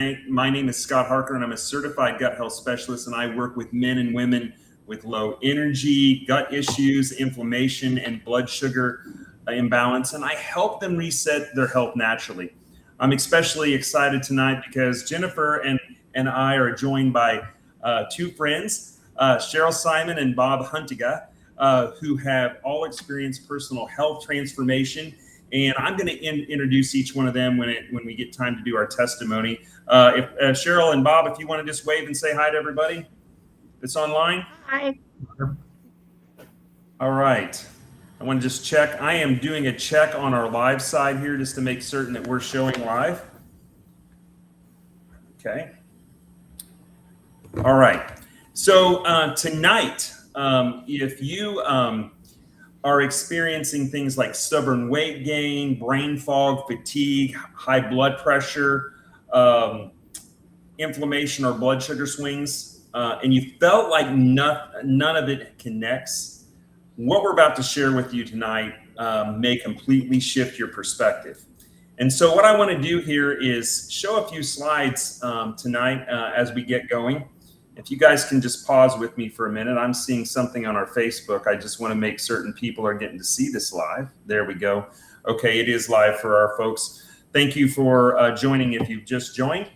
My name is Scott Harker, and I'm a certified gut health specialist, and I work with men and women with low energy, gut issues, inflammation, and blood sugar imbalance, and I help them reset their health naturally. I'm especially excited tonight because Jennifer and I are joined by two friends, Cheryl Simon and Bob Huntiga, who have all experienced personal health transformation. And I'm going to introduce each one of them when we get time to do our testimony. If Cheryl and Bob, if you want to just wave and say hi to everybody that's online. Hi. All right. I want to just check. I am doing a check on our live side here just to make certain that we're showing live. Okay. All right. So tonight, if you are experiencing things like stubborn weight gain, brain fog, fatigue, high blood pressure, inflammation or blood sugar swings, and you felt like none of it connects, what we're about to share with you tonight may completely shift your perspective. And so what I want to do here is show a few slides tonight as we get going. If you guys can just pause with me for a minute. I'm seeing something on our Facebook. I just want to make certain people are getting to see this live. There we go. Okay, it is live for our folks. Thank you for joining if you've just joined.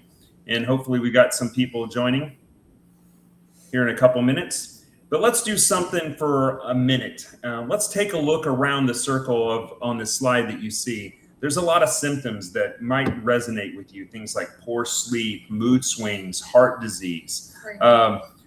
And hopefully we got some people joining here in a couple minutes. But let's do something for a minute. Let's take a look around the circle on this slide that you see. There's a lot of symptoms that might resonate with you. Things like poor sleep, mood swings, heart disease,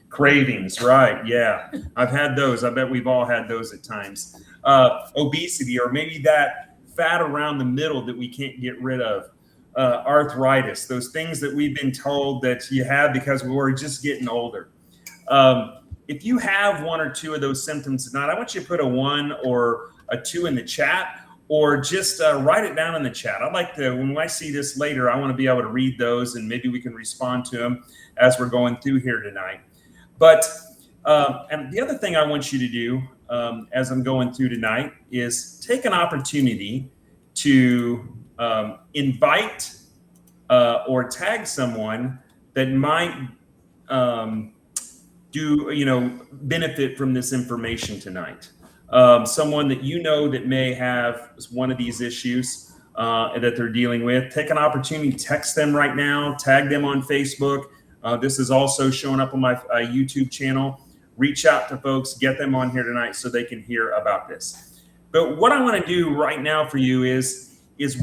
cravings, right? Yeah, I've had those. I bet we've all had those at times. Obesity, or maybe that fat around the middle that we can't get rid of. Arthritis, those things that we've been told that you have because we're just getting older. If you have one or two of those symptoms tonight, I want you to put a 1 or a 2 in the chat, or just write it down in the chat. I'd like to, when I see this later, I want to be able to read those and maybe we can respond to them as we're going through here tonight. But, and the other thing I want you to do as I'm going through tonight is take an opportunity to invite or tag someone that might benefit from this information tonight. Someone that you know that may have one of these issues that they're dealing with. Take an opportunity, text them right now, tag them on Facebook. This is also showing up on my YouTube channel. Reach out to folks, get them on here tonight so they can hear about this. But what I want to do right now for you is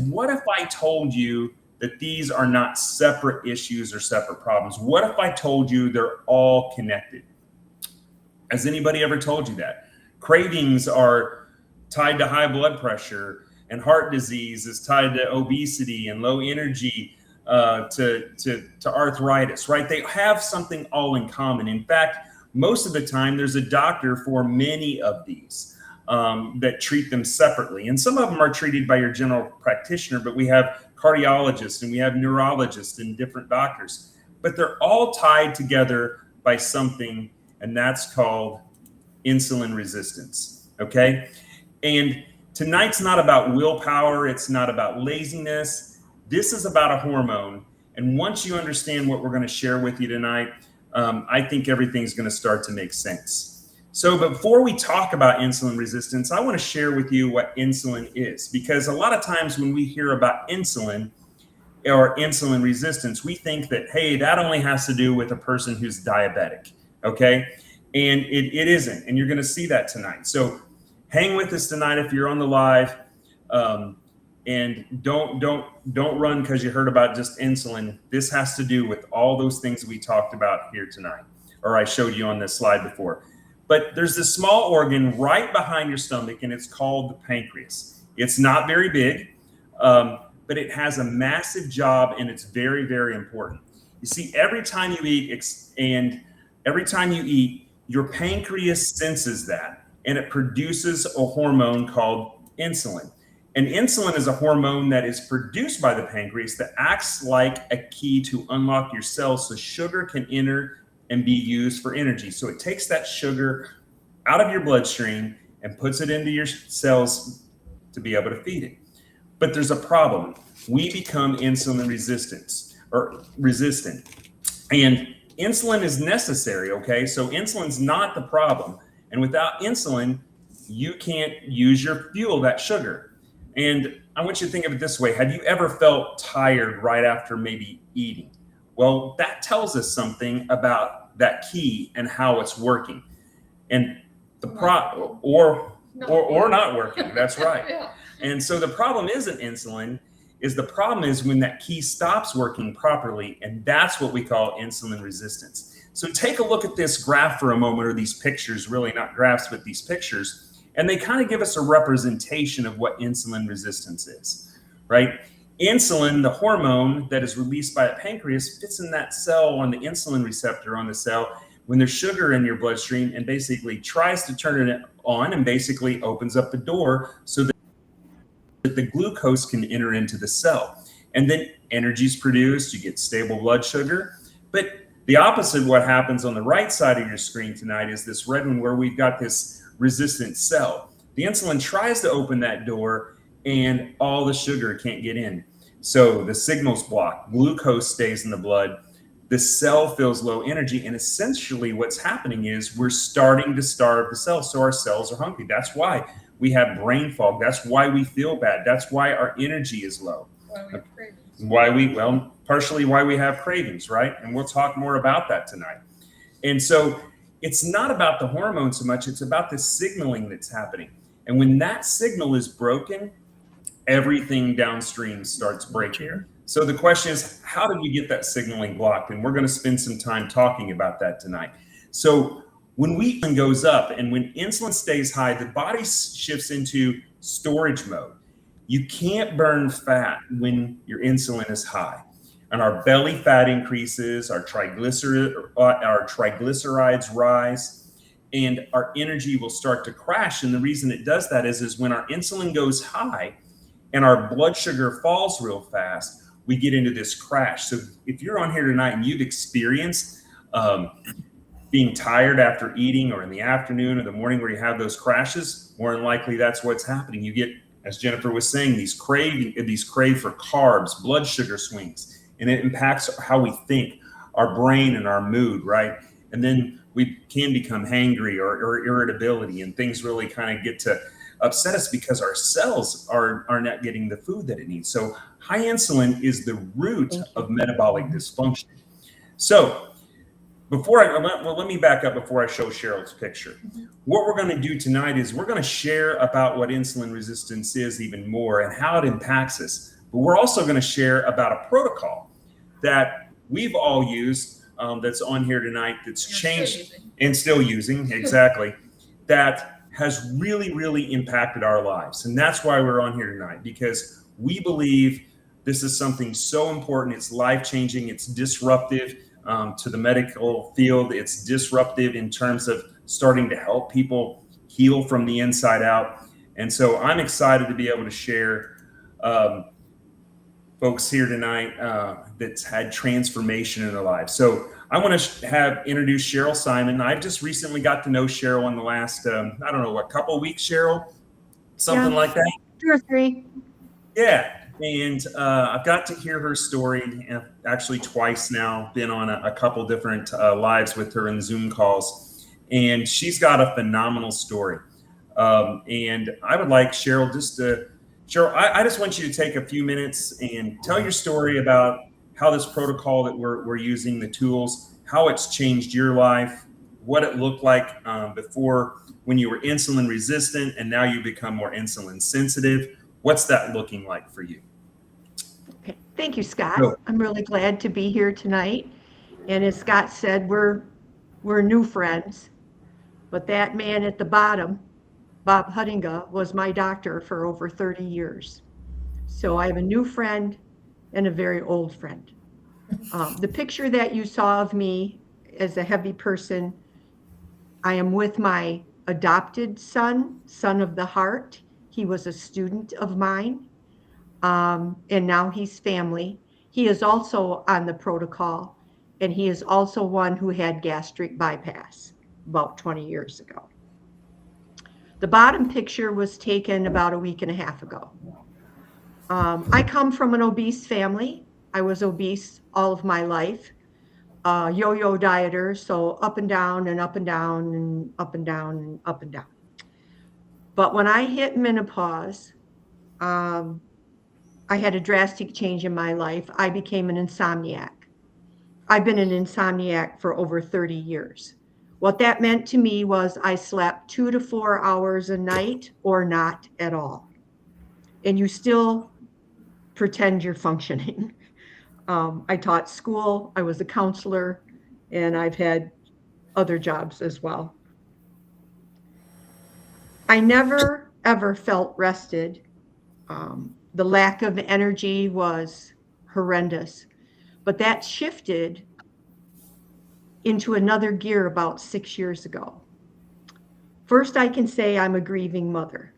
what if I told you that these are not separate issues or separate problems? What if I told you they're all connected? Has anybody ever told you that? Cravings are tied to high blood pressure, and heart disease is tied to obesity, and low energy to arthritis, right? They have something all in common. In fact, most of the time, there's a doctor for many of these that treat them separately. And some of them are treated by your general practitioner, but we have cardiologists and we have neurologists and different doctors. But they're all tied together by something, and that's called insulin resistance, okay? And tonight's not about willpower. It's not about laziness. This is about a hormone. And once you understand what we're going to share with you tonight, I think everything's going to start to make sense. So before we talk about insulin resistance, I want to share with you what insulin is, because a lot of times when we hear about insulin or insulin resistance, we think that, hey, that only has to do with a person who's diabetic, okay? And it isn't, and you're going to see that tonight. So hang with us tonight if you're on the live, and don't run because you heard about just insulin. This has to do with all those things we talked about here tonight, or I showed you on this slide before. But there's this small organ right behind your stomach, and it's called the pancreas. It's not very big, but it has a massive job, and it's very, very important. You see, every time you eat, your pancreas senses that, and it produces a hormone called insulin. And insulin is a hormone that is produced by the pancreas that acts like a key to unlock your cells so sugar can enter and be used for energy. So it takes that sugar out of your bloodstream and puts it into your cells to be able to feed it. But there's a problem. We become insulin resistant, or resistant. And insulin is necessary, okay? So insulin's not the problem. And without insulin, you can't use your fuel, that sugar. And I want you to think of it this way. Have you ever felt tired right after maybe eating? Well, that tells us something about that key and how it's working. And the or not working. That's right. Yeah. And so the problem isn't insulin, the problem is when that key stops working properly, and that's what we call insulin resistance. So take a look at this graph for a moment, or these pictures, really not graphs, but these pictures, and they kind of give us a representation of what insulin resistance is, right? Insulin, the hormone that is released by the pancreas, fits in that cell on the insulin receptor on the cell when there's sugar in your bloodstream, and basically tries to turn it on and basically opens up the door so that the glucose can enter into the cell. And then energy is produced, you get stable blood sugar. But the opposite of what happens on the right side of your screen tonight is this red one where we've got this resistant cell. The insulin tries to open that door and all the sugar can't get in. So the signal's blocked, glucose stays in the blood, the cell feels low energy, and essentially what's happening is we're starting to starve the cell, so our cells are hungry. That's why we have brain fog. That's why we feel bad. That's why our energy is low. Partially why we have cravings, right? And we'll talk more about that tonight. And so it's not about the hormone so much, it's about the signaling that's happening. And when that signal is broken, everything downstream starts breaking. So the question is, how do you get that signaling blocked? And we're going to spend some time talking about that tonight. So when insulin goes up and when insulin stays high, the body shifts into storage mode. You can't burn fat when your insulin is high. And our belly fat increases, our triglycerides rise, and our energy will start to crash. And the reason it does that is when our insulin goes high and our blood sugar falls real fast, we get into this crash. So if you're on here tonight and you've experienced being tired after eating, or in the afternoon or the morning where you have those crashes, more than likely that's what's happening. You get, as Jennifer was saying, these crave for carbs, blood sugar swings, and it impacts how we think, our brain and our mood, right? And then we can become hangry or irritability, and things really kind of get to upset us because our cells are not getting the food that it needs. So high insulin is the root of metabolic dysfunction. So let me back up before I show Cheryl's picture. What we're going to do tonight is we're going to share about what insulin resistance is even more and how it impacts us. But we're also going to share about a protocol that we've all used, that's on here tonight, that's changed and still using, exactly, that has really, really impacted our lives. And that's why we're on here tonight, because we believe this is something so important. It's life-changing. It's disruptive to the medical field. It's disruptive in terms of starting to help people heal from the inside out. And so I'm excited to be able to share folks here tonight that's had transformation in their lives. So I want to introduce Cheryl Simon. I've just recently got to know Cheryl in the last, couple of weeks, Cheryl? Something like that? 2 or 3. Yeah. And I've got to hear her story actually twice now, been on a couple different lives with her in Zoom calls. And she's got a phenomenal story. And I would like Cheryl Cheryl, I just want you to take a few minutes and tell your story about how this protocol that we're using, the tools, how it's changed your life, what it looked like before when you were insulin resistant and now you become more insulin sensitive. What's that looking like for you? Okay. Thank you, Scott. Sure. I'm really glad to be here tonight. And as Scott said, we're new friends, but that man at the bottom, Bob Huttinga, was my doctor for over 30 years. So I have a new friend and a very old friend. The picture that you saw of me as a heavy person, I am with my adopted son of the heart. He was a student of mine, and now he's family. He is also on the protocol, and he is also one who had gastric bypass about 20 years ago. The bottom picture was taken about a week and a half ago. I come from an obese family. I was obese all of my life, yo-yo dieter, so up and down and up and down and up and down and up and down. But when I hit menopause, I had a drastic change in my life. I became an insomniac. I've been an insomniac for over 30 years. What that meant to me was I slept 2 to 4 hours a night or not at all. And you still pretend you're functioning. I taught school, I was a counselor, and I've had other jobs as well. I never, ever felt rested. The lack of energy was horrendous, but that shifted into another gear about 6 years ago. First, I can say I'm a grieving mother.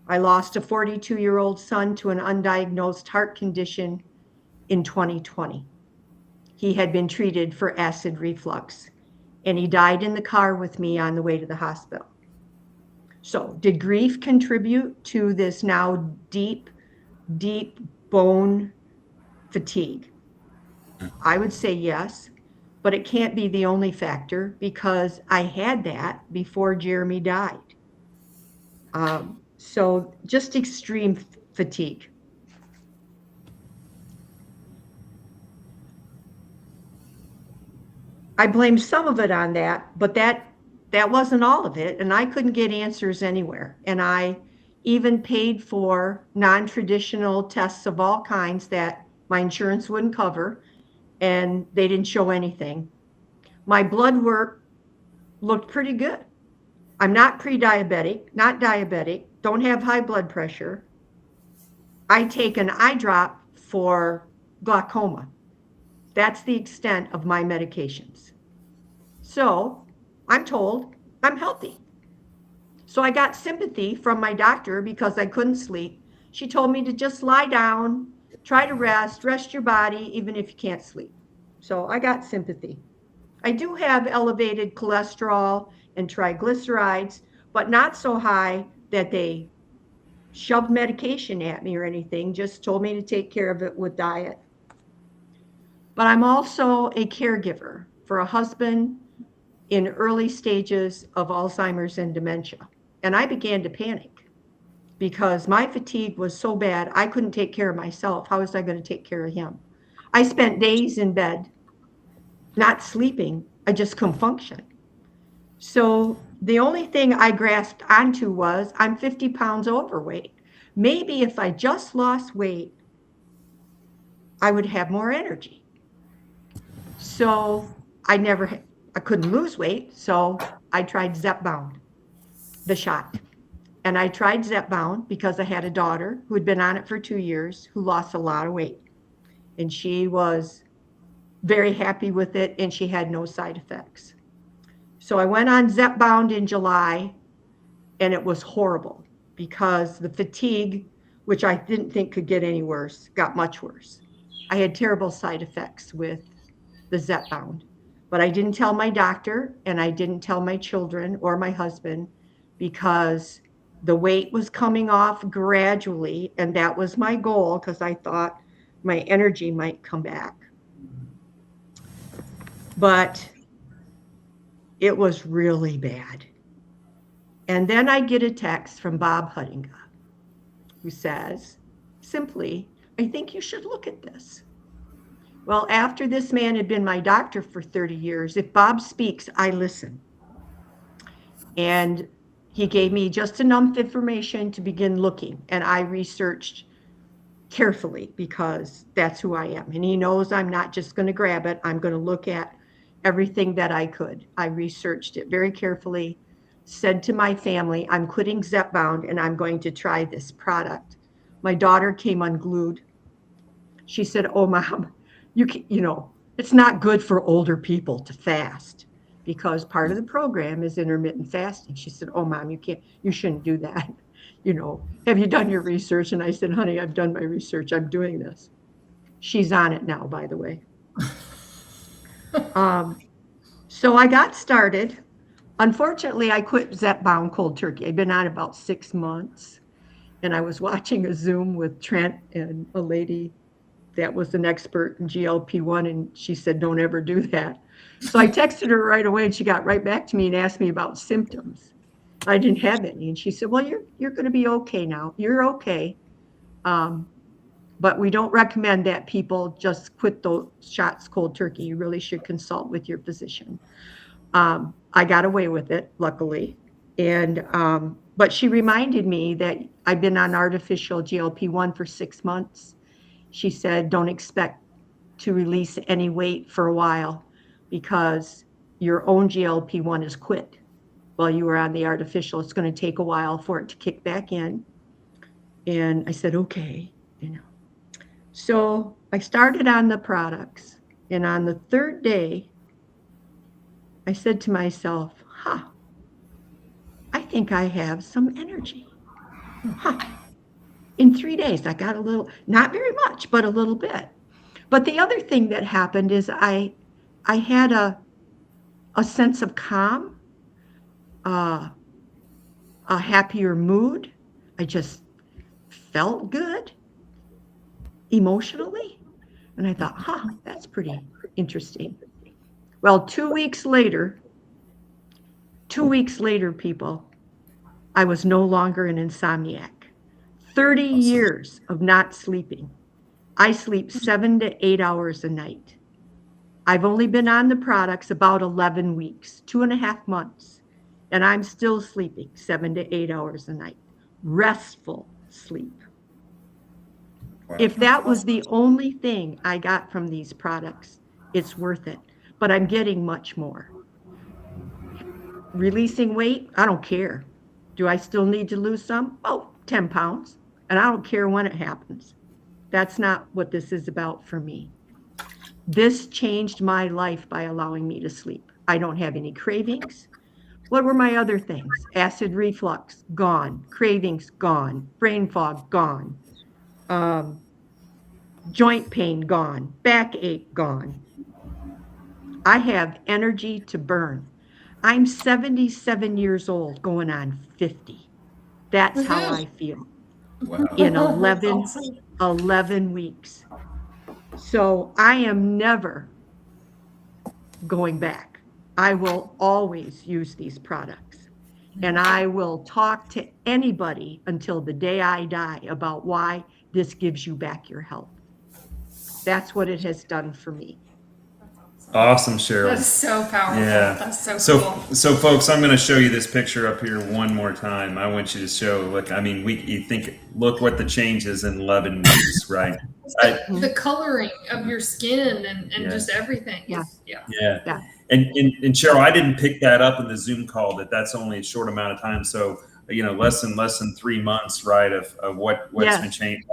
I lost a 42-year-old son to an undiagnosed heart condition in 2020. He had been treated for acid reflux, and he died in the car with me on the way to the hospital. So, did grief contribute to this now deep, deep bone fatigue? I would say yes, but it can't be the only factor because I had that before Jeremy died. So just extreme fatigue. I blame some of it on that, but that wasn't all of it, and I couldn't get answers anywhere. And I even paid for non-traditional tests of all kinds that my insurance wouldn't cover, and they didn't show anything. My blood work looked pretty good. I'm not pre-diabetic, not diabetic, don't have high blood pressure. I take an eye drop for glaucoma. That's the extent of my medications. So I'm told I'm healthy. So I got sympathy from my doctor because I couldn't sleep. She told me to just lie down, try to rest your body, even if you can't sleep. So I got sympathy. I do have elevated cholesterol and triglycerides, but not so high that they shoved medication at me or anything, just told me to take care of it with diet. But I'm also a caregiver for a husband in early stages of Alzheimer's and dementia. And I began to panic because my fatigue was so bad, I couldn't take care of myself. How was I going to take care of him? I spent days in bed, not sleeping. I just couldn't function. So the only thing I grasped onto was I'm 50 pounds overweight. Maybe if I just lost weight, I would have more energy. So I couldn't lose weight. So I tried Zepbound, the shot. And I tried Zepbound because I had a daughter who had been on it for 2 years who lost a lot of weight. And she was very happy with it, and she had no side effects. So I went on Zepbound in July, and it was horrible because the fatigue, which I didn't think could get any worse, got much worse. I had terrible side effects with the Zepbound, but I didn't tell my doctor, and I didn't tell my children or my husband because the weight was coming off gradually, and that was my goal because I thought my energy might come back. But it was really bad. And then I get a text from Bob Huttinga, who says, simply, I think you should look at this. Well, after this man had been my doctor for 30 years, if Bob speaks, I listen. And he gave me just enough information to begin looking, and I researched carefully because that's who I am. And he knows I'm not just going to grab it. I'm going to look at everything that I could. I researched it very carefully, said to my family, I'm quitting Zepbound and I'm going to try this product. My daughter came unglued. She said, oh, Mom, it's not good for older people to fast because part of the program is intermittent fasting. She said, oh, Mom, you shouldn't do that. Have you done your research? And I said, honey, I've done my research. I'm doing this. She's on it now, by the way. So I got started. Unfortunately, I quit Zepbound cold turkey. I'd been on about 6 months, and I was watching a Zoom with Trent and a lady that was an expert in GLP-1, and she said, don't ever do that. So I texted her right away, and she got right back to me and asked me about symptoms. I didn't have any, and she said, well, you're going to be okay now. You're okay. But we don't recommend that people just quit those shots cold turkey. You really should consult with your physician. I got away with it, luckily. And but she reminded me that I've been on artificial GLP-1 for 6 months. She said, don't expect to release any weight for a while because your own GLP-1 is quit while you were on the artificial. It's going to take a while for it to kick back in. And I said, okay, So I started on the products. And on the third day, I said to myself, I think I have some energy. In 3 days, I got a little, not very much, but a little bit. But the other thing that happened is I had a sense of calm, a happier mood. I just felt good emotionally. And I thought, that's pretty interesting. Well, 2 weeks later, people, I was no longer an insomniac. 30 years of not sleeping. I sleep 7 to 8 hours a night. I've only been on the products about 11 weeks, 2.5 months, and I'm still sleeping 7 to 8 hours a night. Restful sleep. Wow. If that was the only thing I got from these products, it's worth it. But I'm getting much more. Releasing weight, I don't care. Do I still need to lose some? 10 pounds. And I don't care when it happens. That's not what this is about for me. This changed my life by allowing me to sleep. I don't have any cravings. What were my other things? Acid reflux, gone. Cravings, gone. Brain fog, gone. Joint pain, gone. Backache, gone. I have energy to burn. I'm 77 years old, going on 50. That's how I feel. Wow. In 11 weeks. So I am never going back. I will always use these products. And I will talk to anybody until the day I die about why this gives you back your health. That's what it has done for me. Awesome, Cheryl. That's so powerful. Yeah. That's so cool. So folks, I'm going to show you this picture up here one more time. I want you to show, look, I mean, look what the change is in 11 weeks, right? The coloring of your skin and just everything. Yeah. And Cheryl, I didn't pick that up in the Zoom call, that's only a short amount of time. So, less than 3 months, right, of what's been changed.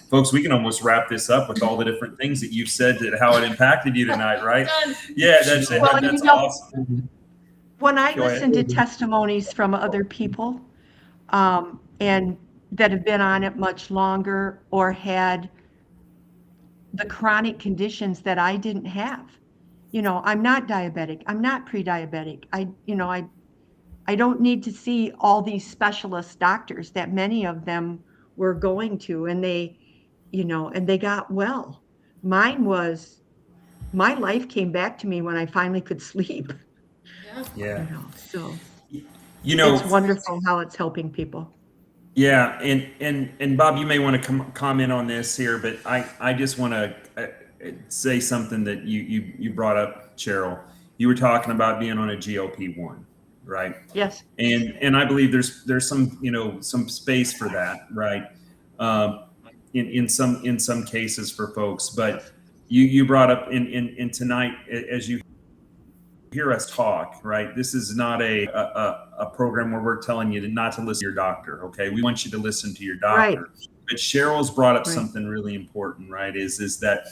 Folks, we can almost wrap this up with all the different things that you've said, how it impacted you tonight, right? Yeah, that's it. Well, that's awesome. When I listen to testimonies from other people and that have been on it much longer or had the chronic conditions that I didn't have, I'm not diabetic. I'm not pre-diabetic. I don't need to see all these specialist doctors that many of them were going to, and they got well. My life came back to me when I finally could sleep. Yeah. So it's wonderful how it's helping people. Yeah. And Bob, you may want to comment on this here, but I just want to say something that you brought up, Cheryl. You were talking about being on a GLP-1. Right. Yes. And I believe there's some some space for that, right? In some cases for folks, but you brought up in tonight, as you hear us talk, right? This is not a program where we're telling you not to listen to your doctor. Okay, we want you to listen to your doctor. Right. But Cheryl's brought up something really important, right? Is that,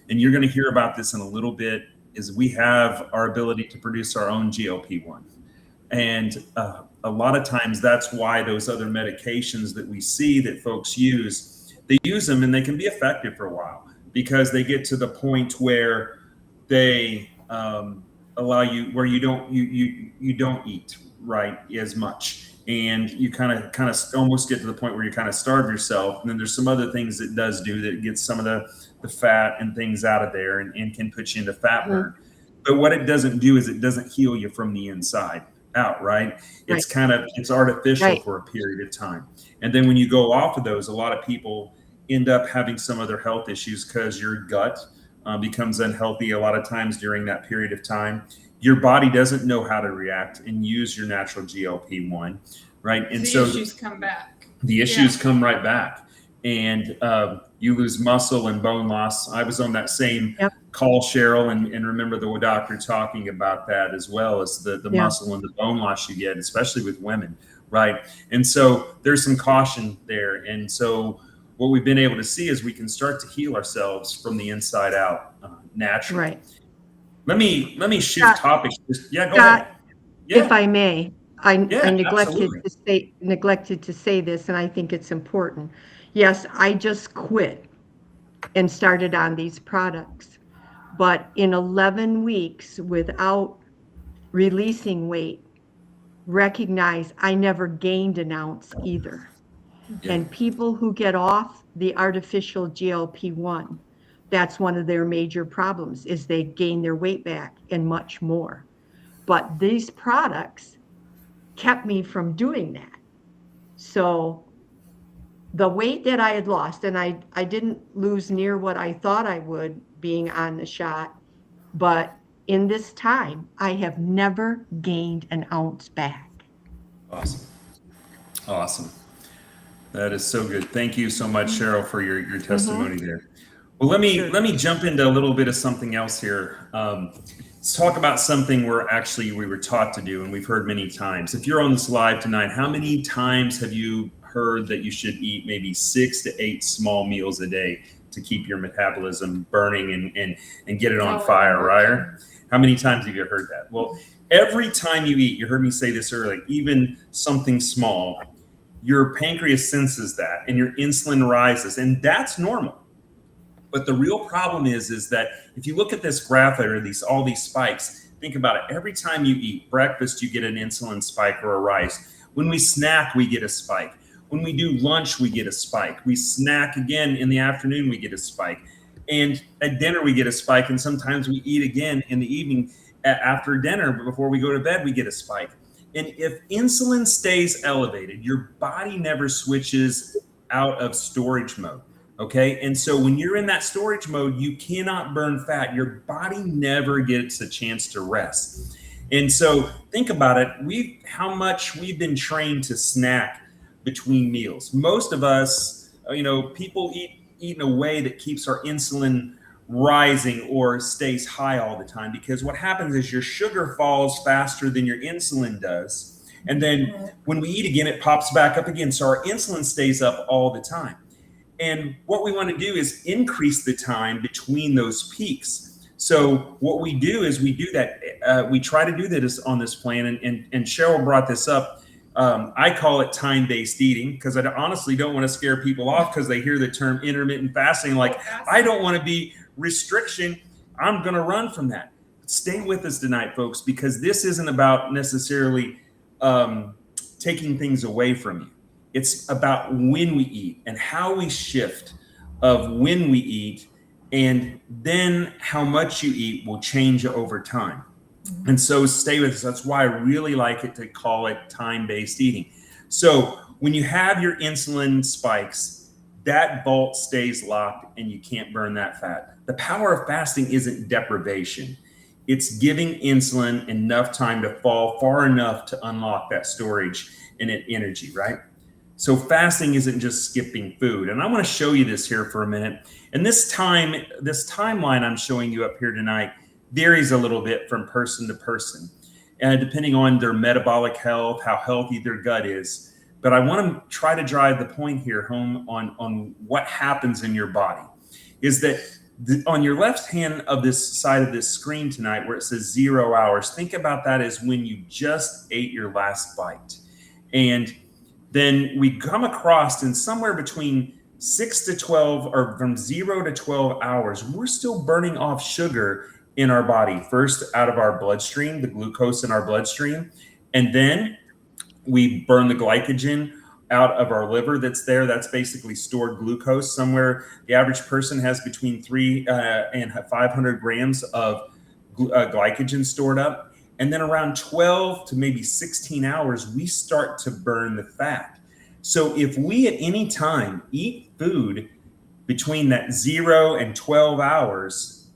and you're going to hear about this in a little bit, is we have our ability to produce our own GLP-1. And a lot of times that's why those other medications that we see that folks use, they use them and they can be effective for a while because they get to the point where they allow you, where you don't eat right as much. and you kind of almost get to the point where you kind of starve yourself. And then there's some other things it does do that gets some of the fat and things out of there and can put you into fat burn. But what it doesn't do is it doesn't heal you from the inside out, right? It's it's artificial for a period of time. And then when you go off of those, a lot of people end up having some other health issues because your gut becomes unhealthy a lot of times during that period of time. Your body doesn't know how to react and use your natural GLP-1, right? And the issues come back. The issues come right back. And you lose muscle and bone loss. I was on that same call, Cheryl, and remember the doctor talking about that as well as the muscle and the bone loss you get, especially with women, right? And so there's some caution there. And so what we've been able to see is we can start to heal ourselves from the inside out naturally. Right. Let me shift topics. Go ahead. If I may, I absolutely. neglected to say this, and I think it's important. Yes, I just quit and started on these products, but in 11 weeks without releasing weight, recognize I never gained an ounce either. And people who get off the artificial GLP-1, that's one of their major problems, is they gain their weight back and much more. But these products kept me from doing that. So the weight that I had lost, and I didn't lose near what I thought I would being on the shot, but in this time, I have never gained an ounce back. Awesome. That is so good. Thank you so much, Cheryl, for your testimony there. Well, let me jump into a little bit of something else here. Let's talk about something we were taught to do, and we've heard many times. If you're on this live tonight, how many times have you heard that you should eat maybe 6 to 8 small meals a day to keep your metabolism burning and get it on fire, right? How many times have you heard that? Well, every time you eat, you heard me say this earlier, even something small, your pancreas senses that and your insulin rises, and that's normal. But the real problem is that if you look at this graph there, all these spikes, think about it. Every time you eat breakfast, you get an insulin spike or a rise. When we snack, we get a spike. When we do lunch, we get a spike. We snack again in the afternoon, we get a spike. And at dinner, we get a spike. And sometimes we eat again in the evening after dinner, but before we go to bed, we get a spike. And if insulin stays elevated, your body never switches out of storage mode. Okay. And so when you're in that storage mode, you cannot burn fat. Your body never gets a chance to rest. And so think about it. How much we've been trained to snack between meals. Most of us, people eat in a way that keeps our insulin rising or stays high all the time, because what happens is your sugar falls faster than your insulin does. And then when we eat again, it pops back up again. So our insulin stays up all the time. And what we want to do is increase the time between those peaks. So what we do is we do that. We try to do that on this plan. And Cheryl brought this up. I call it time-based eating because I honestly don't want to scare people off because they hear the term intermittent fasting. Like, I don't want to be restriction. I'm going to run from that. Stay with us tonight, folks, because this isn't about necessarily taking things away from you. It's about when we eat and how we shift of when we eat, and then how much you eat will change over time. And so stay with us. That's why I really like it to call it time-based eating. So when you have your insulin spikes, that bolt stays locked and you can't burn that fat. The power of fasting isn't deprivation. It's giving insulin enough time to fall far enough to unlock that storage and energy, right? So fasting isn't just skipping food. And I want to show you this here for a minute. And this timeline I'm showing you up here tonight varies a little bit from person to person, depending on their metabolic health, how healthy their gut is. But I want to try to drive the point here home on what happens in your body. Is that on your left hand of this side of this screen tonight, where it says 0 hours, think about that as when you just ate your last bite. And then we come across in somewhere between 6 to 12, or from 0 to 12 hours, we're still burning off sugar in our body, first out of our bloodstream, the glucose in our bloodstream, and then We burn the glycogen out of our liver that's there. That's basically stored glucose somewhere. The average person has between 3 and 500 grams of glycogen stored up. And then around 12 to maybe 16 hours, we start to burn the fat. So if we at any time eat food between that 0 and 12 hours,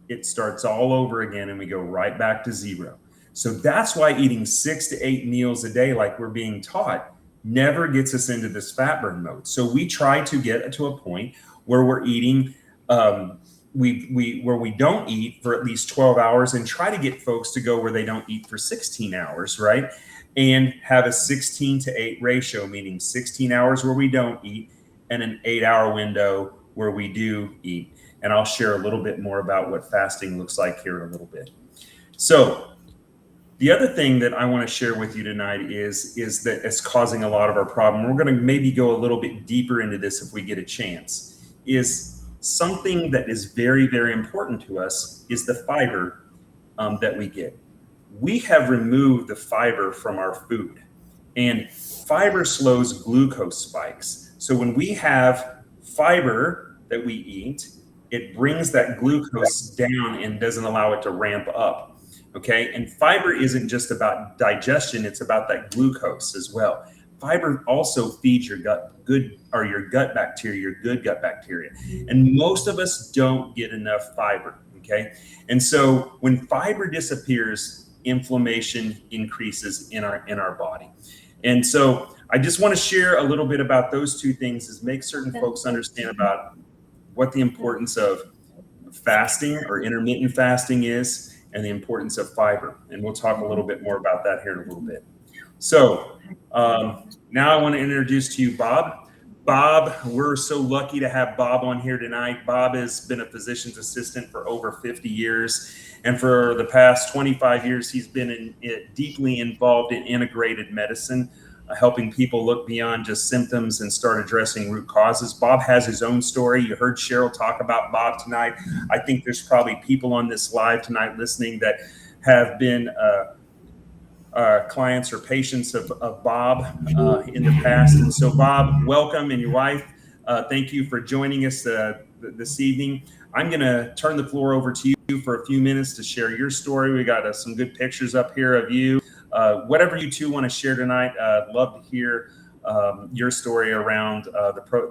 it starts all over again and we go right back to 0. So that's why eating 6 to 8 meals a day, like we're being taught, never gets us into this fat burn mode. So we try to get to a point where we're eating, where we don't eat for at least 12 hours, and try to get folks to go where they don't eat for 16 hours, right? And have a 16 to 8 ratio, meaning 16 hours where we don't eat and an 8-hour window where we do eat. And I'll share a little bit more about what fasting looks like here in a little bit. So the other thing that I want to share with you tonight is that it's causing a lot of our problem. We're going to maybe go a little bit deeper into this if we get a chance. Is something that is very, very important to us is the fiber that we get. We have removed the fiber from our food, and fiber slows glucose spikes. So when we have fiber that we eat, it brings that glucose down and doesn't allow it to ramp up. Okay, and fiber isn't just about digestion, it's about that glucose as well. Fiber also feeds your gut bacteria, your good gut bacteria. And most of us don't get enough fiber, okay? And so when fiber disappears, inflammation increases in our body. And so I just want to share a little bit about those two things, is make certain folks understand about what the importance of fasting or intermittent fasting is, and the importance of fiber. And we'll talk a little bit more about that here in a little bit. So now I want to introduce to you Bob. Bob, we're so lucky to have Bob on here tonight. Bob has been a physician's assistant for over 50 years. And for the past 25 years, he's been deeply involved in integrated medicine, helping people look beyond just symptoms and start addressing root causes. Bob has his own story. You heard Cheryl talk about Bob tonight. I think there's probably people on this live tonight listening that have been clients or patients of Bob in the past. And so Bob, welcome, and your wife, thank you for joining us this evening. I'm going to turn the floor over to you for a few minutes to share your story. We got some good pictures up here of you. Whatever you two want to share tonight, I'd love to hear your story around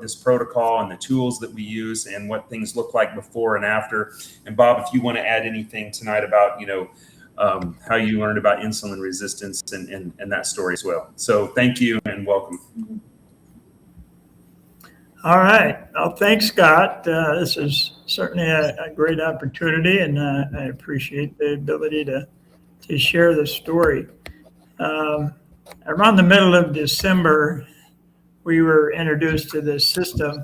this protocol and the tools that we use and what things look like before and after. And Bob, if you want to add anything tonight about, how you learned about insulin resistance and that story as well. So thank you and welcome. All right. Well, thanks, Scott. This is certainly a great opportunity, and I appreciate the ability to share the story. Around the middle of December, we were introduced to this system,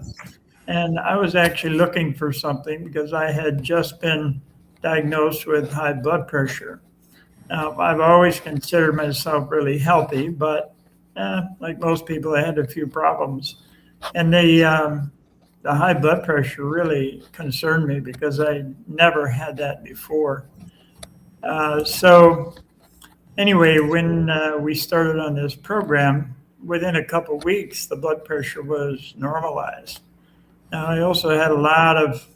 and I was actually looking for something because I had just been diagnosed with high blood pressure. Now, I've always considered myself really healthy, but like most people, I had a few problems. And the high blood pressure really concerned me because I never had that before. So anyway, when we started on this program, within a couple of weeks, the blood pressure was normalized. Now, I also had a lot of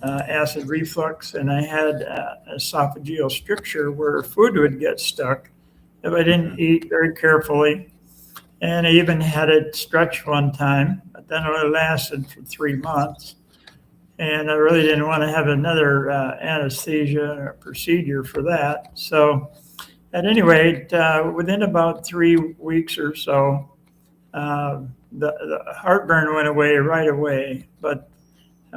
acid reflux, and I had esophageal stricture where food would get stuck if I didn't eat very carefully. And I even had it stretched one time, but then it only lasted for 3 months. And I really didn't want to have another anesthesia or procedure for that. So at any rate, within about 3 weeks or so, the heartburn went away right away. But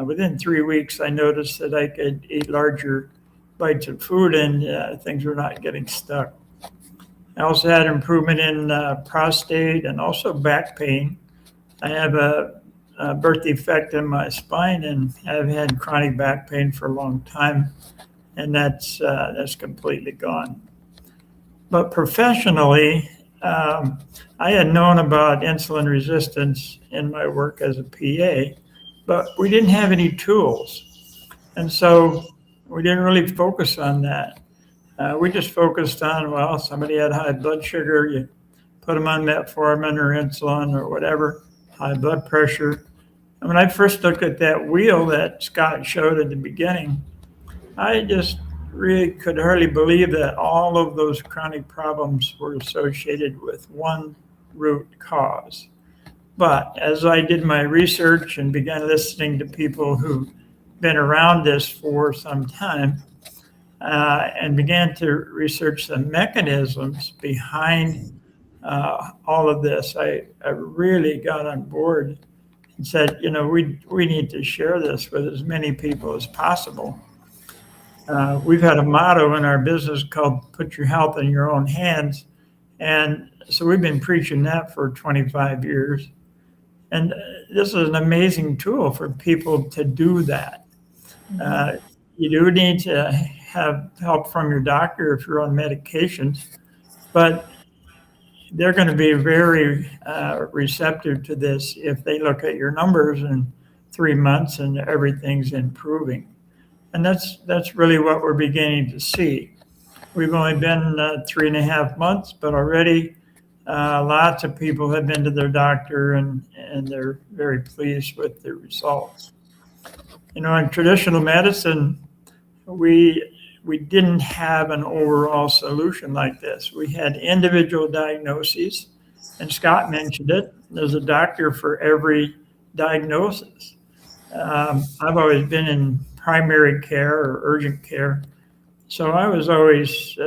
within 3 weeks, I noticed that I could eat larger bites of food and things were not getting stuck. I also had improvement in prostate and also back pain. I have a birth defect in my spine, and I've had chronic back pain for a long time, and that's completely gone. But professionally, I had known about insulin resistance in my work as a PA, but we didn't have any tools, and so we didn't really focus on that. We just focused on, well, somebody had high blood sugar, you put them on metformin or insulin or whatever, high blood pressure. And when I first looked at that wheel that Scott showed at the beginning, I just really could hardly believe that all of those chronic problems were associated with one root cause. But as I did my research and began listening to people who've been around this for some time, and began to research the mechanisms behind all of this, I really got on board and said, we need to share this with as many people as possible. We've had a motto in our business called "Put your health in your own hands," and so we've been preaching that for 25 years. And this is an amazing tool for people to do that. You do need to have help from your doctor if you're on medications, but they're going to be very receptive to this if they look at your numbers in 3 months and everything's improving. And that's really what we're beginning to see. We've only been 3.5 months, but already lots of people have been to their doctor and they're very pleased with the results. In traditional medicine, we didn't have an overall solution like this. We had individual diagnoses, and Scott mentioned it. There's a doctor for every diagnosis. I've always been in primary care or urgent care, so I was always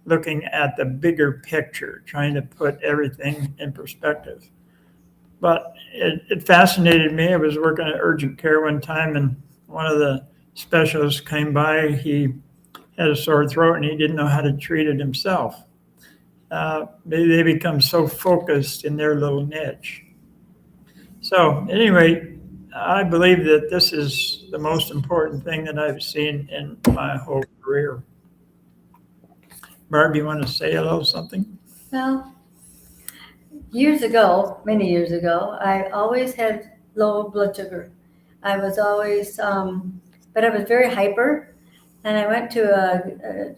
looking at the bigger picture, trying to put everything in perspective. But it fascinated me. I was working at urgent care one time, and one of the specialists came by. He had a sore throat, and he didn't know how to treat it himself. They become so focused in their little niche. So anyway, I believe that this is the most important thing that I've seen in my whole career. Barb, you want to say a little something? Well, years ago, many years ago, I always had low blood sugar. I was always, but I was very hyper. And I went to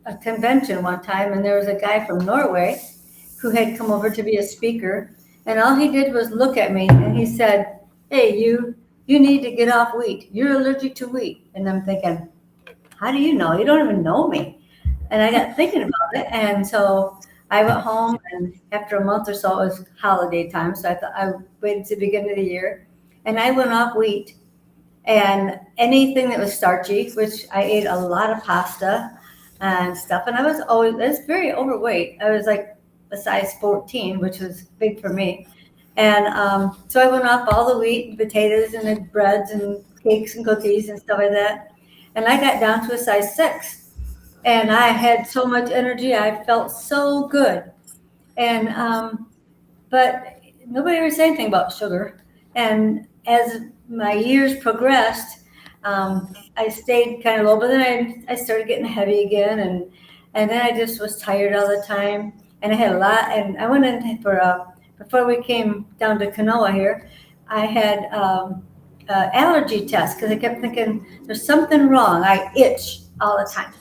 a convention one time, and there was a guy from Norway who had come over to be a speaker. And all he did was look at me, and he said, "Hey, you need to get off wheat. You're allergic to wheat." And I'm thinking, how do you know? You don't even know me. And I got thinking about it. And so I went home, and after a month or so, it was holiday time. So I thought I waited to the beginning of the year, and I went off wheat and anything that was starchy, which I ate a lot of pasta and stuff. And I was very overweight. I was like a size 14, which was big for me. And so I went off all the wheat and potatoes and the breads and cakes and cookies and stuff like that. And I got down to a size 6. And I had so much energy. I felt so good. And but nobody ever said anything about sugar. And as my years progressed, I stayed kind of low, but then I started getting heavy again. And then I just was tired all the time. And I had a lot. And I went in before we came down to Kanoa here, I had allergy tests because I kept thinking there's something wrong. I itch all the time.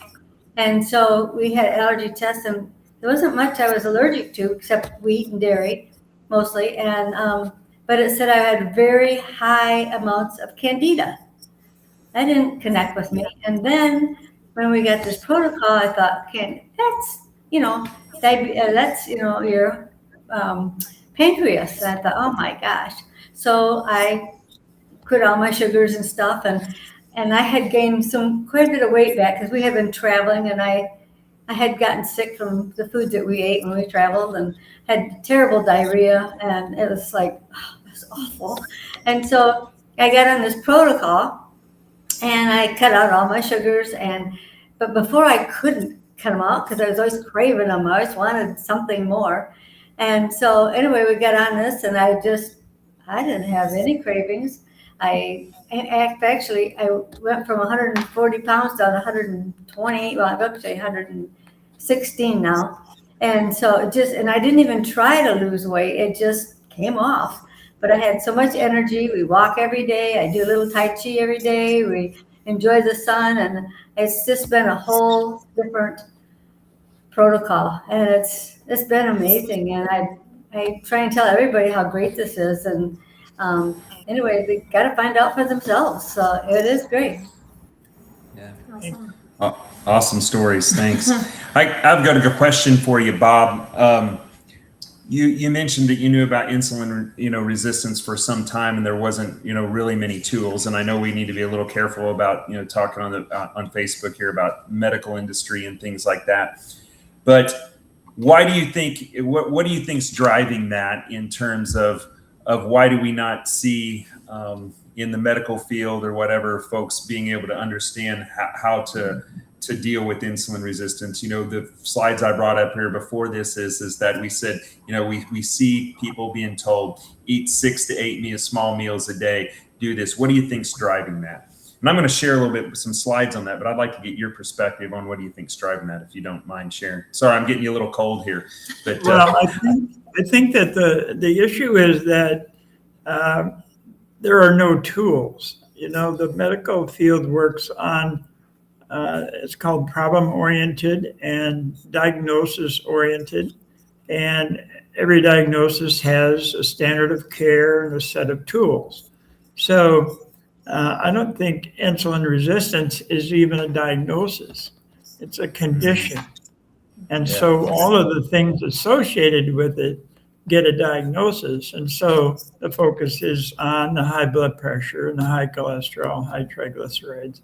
And so we had allergy tests, and there wasn't much I was allergic to except wheat and dairy mostly. And but it said I had very high amounts of candida. That didn't connect with me. And then when we got this protocol, I thought, that's your pancreas. And I thought, oh my gosh. So I quit all my sugars and stuff, and I had gained quite a bit of weight back because we had been traveling, and I had gotten sick from the foods that we ate when we traveled, and had terrible diarrhea, and it was like, it was awful. And so I got on this protocol, and I cut out all my sugars, but before I couldn't cut them out because I was always craving them. I always wanted something more. And so anyway, we got on this, and I didn't have any cravings. I went from 140 pounds down to 120. Well, I'm actually 116 now. And so and I didn't even try to lose weight. It just came off. But I had so much energy. We walk every day. I do a little Tai Chi every day. We enjoy the sun. And it's just been a whole different protocol, and it's been amazing. And I try and tell everybody how great this is. And anyway, they got to find out for themselves. So it is great. Yeah. Awesome. Awesome stories. Thanks. I've got a good question for you, Bob. You mentioned that you knew about insulin, resistance for some time, and there wasn't, really many tools. And I know we need to be a little careful about, talking on Facebook here about medical industry and things like that. But why do you think? What do you think's driving that in terms of why do we not see in the medical field or whatever folks being able to understand how to deal with insulin resistance? The slides I brought up here before this is that we said, we see people being told, eat 6 to 8 small meals a day, do this. What do you think's driving that? And I'm going to share a little bit some slides on that, but I'd like to get your perspective on what do you think's driving that, if you don't mind sharing. Sorry, I'm getting you a little cold here. But well, I think that the issue is that there are no tools. The medical field works on it's called problem-oriented and diagnosis-oriented, and every diagnosis has a standard of care and a set of tools. So I don't think insulin resistance is even a diagnosis. It's a condition. And so all of the things associated with it get a diagnosis. And so the focus is on the high blood pressure and the high cholesterol, high triglycerides,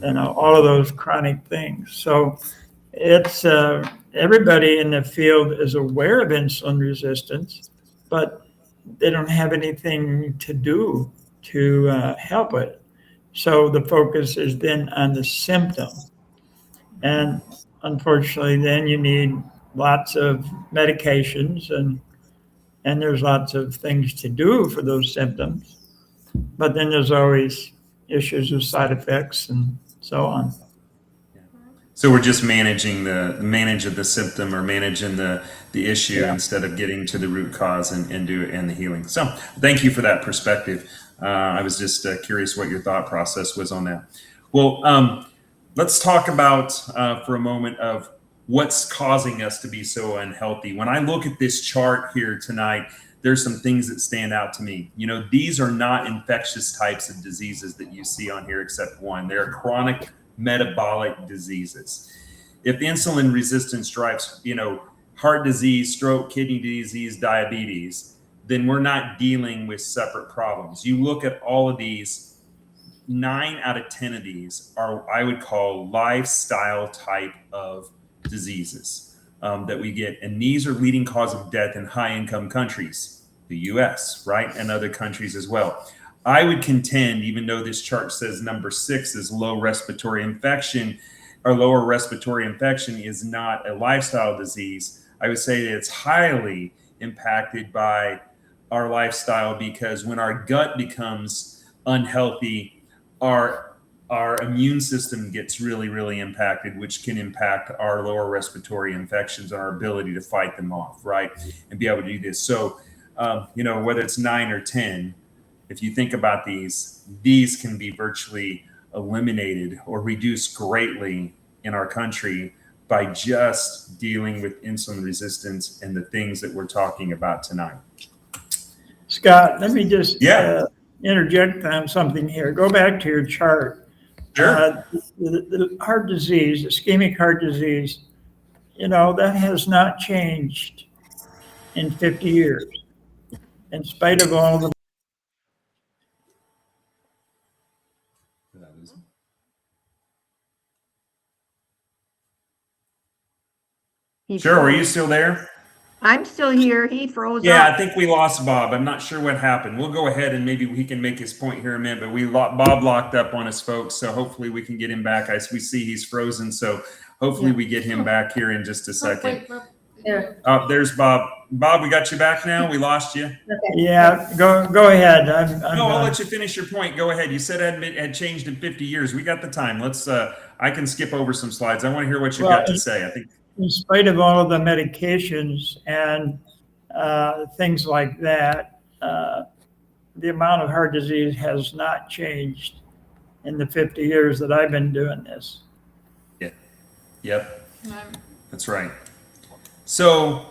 and all of those chronic things. So it's everybody in the field is aware of insulin resistance, but they don't have anything to do to help it. So the focus has been on the symptom. And unfortunately, then you need lots of medications and there's lots of things to do for those symptoms. But then there's always issues with side effects and so on. So we're just managing the symptom or managing the issue instead of getting to the root cause and the healing. So thank you for that perspective. I was just curious what your thought process was on that. Well, let's talk about for a moment of what's causing us to be so unhealthy. When I look at this chart here tonight, there's some things that stand out to me. These are not infectious types of diseases that you see on here except one. They're chronic metabolic diseases. If insulin resistance drives, heart disease, stroke, kidney disease, diabetes, then we're not dealing with separate problems. You look at all of these, 9 out of 10 of these are, I would call, lifestyle type of diseases that we get. And these are leading cause of death in high income countries, the US, right? And other countries as well. I would contend, even though this chart says number 6 is low respiratory infection, or lower respiratory infection is not a lifestyle disease, I would say that it's highly impacted by our lifestyle, because when our gut becomes unhealthy, our immune system gets really, really impacted, which can impact our lower respiratory infections and our ability to fight them off, right? And be able to do this. So, whether it's 9 or 10, if you think about these can be virtually eliminated or reduced greatly in our country by just dealing with insulin resistance and the things that we're talking about tonight. Scott, let me just interject on something here. Go back to your chart. Sure. The heart disease, ischemic heart disease, that has not changed in 50 years. In spite of all the Sure, were you still there? I'm still here. He froze Yeah, up. I think we lost Bob. I'm not sure what happened. We'll go ahead and maybe he can make his point here in a minute, but Bob locked up on us, folks, so hopefully we can get him back. We see he's frozen, so hopefully we get him back here in just a second. There. Oh, there's Bob. Bob, we got you back now? We lost you? Okay. Yeah, go ahead. I'm No, I'll done. let you finish your point. Go ahead. You said it had changed in 50 years. We got the time. Let's. I can skip over some slides. I want to hear what you've got to say. I think. In spite of all of the medications and things like that, the amount of heart disease has not changed in the 50 years that I've been doing this. Yep. That's right. So